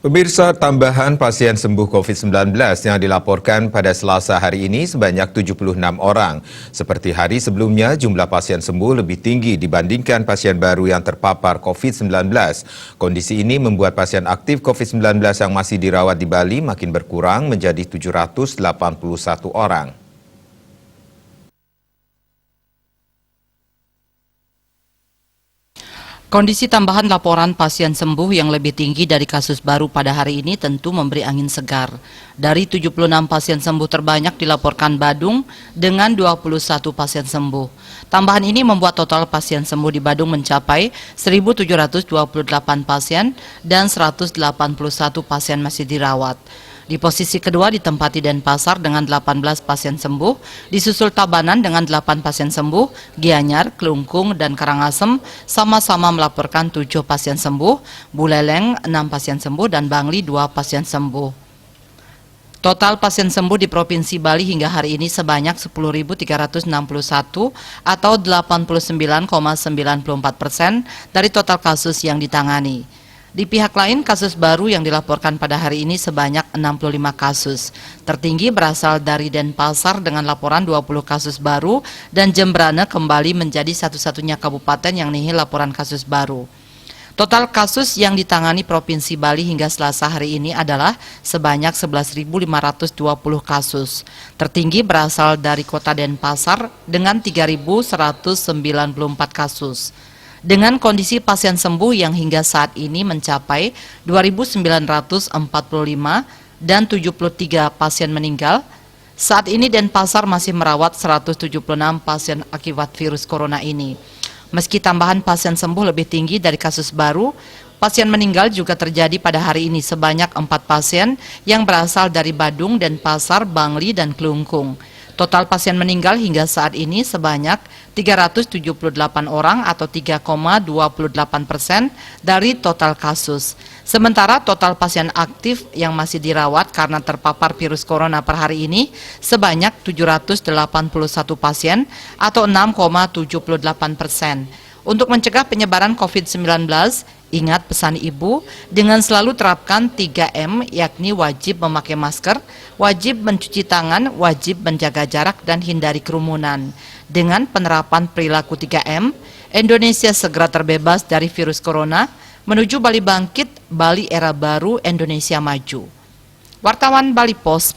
Pemirsa, tambahan pasien sembuh COVID-19 yang dilaporkan pada Selasa hari ini sebanyak 76 orang. Seperti hari sebelumnya, jumlah pasien sembuh lebih tinggi dibandingkan pasien baru yang terpapar COVID-19. Kondisi ini membuat pasien aktif COVID-19 yang masih dirawat di Bali makin berkurang menjadi 781 orang. Kondisi tambahan laporan pasien sembuh yang lebih tinggi dari kasus baru pada hari ini tentu memberi angin segar. Dari 76 pasien sembuh terbanyak dilaporkan Badung dengan 21 pasien sembuh. Tambahan ini membuat total pasien sembuh di Badung mencapai 1.728 pasien dan 181 pasien masih dirawat. Di posisi kedua ditempati Denpasar dengan 18 pasien sembuh, disusul Tabanan dengan 8 pasien sembuh, Gianyar, Klungkung, dan Karangasem sama-sama melaporkan 7 pasien sembuh, Buleleng 6 pasien sembuh, dan Bangli 2 pasien sembuh. Total pasien sembuh di Provinsi Bali hingga hari ini sebanyak 10.361 atau 89,94% dari total kasus yang ditangani. Di pihak lain, kasus baru yang dilaporkan pada hari ini sebanyak 65 kasus. Tertinggi berasal dari Denpasar dengan laporan 20 kasus baru dan Jembrana kembali menjadi satu-satunya kabupaten yang nihil laporan kasus baru. Total kasus yang ditangani Provinsi Bali hingga Selasa hari ini adalah sebanyak 11.520 kasus. Tertinggi berasal dari Kota Denpasar dengan 3.194 kasus. Dengan kondisi pasien sembuh yang hingga saat ini mencapai 2.945 dan 73 pasien meninggal, saat ini Denpasar masih merawat 176 pasien akibat virus corona ini. Meski tambahan pasien sembuh lebih tinggi dari kasus baru, pasien meninggal juga terjadi pada hari ini sebanyak 4 pasien yang berasal dari Badung, Denpasar, Bangli, dan Klungkung. Total pasien meninggal hingga saat ini sebanyak 378 orang atau 3,28% dari total kasus. Sementara total pasien aktif yang masih dirawat karena terpapar virus corona per hari ini sebanyak 781 pasien atau 6,78%. Untuk mencegah penyebaran COVID-19, ingat pesan Ibu, dengan selalu terapkan 3M, yakni wajib memakai masker, wajib mencuci tangan, wajib menjaga jarak, dan hindari kerumunan. Dengan penerapan perilaku 3M, Indonesia segera terbebas dari virus corona, menuju Bali bangkit, Bali era baru, Indonesia maju. Wartawan Bali Pos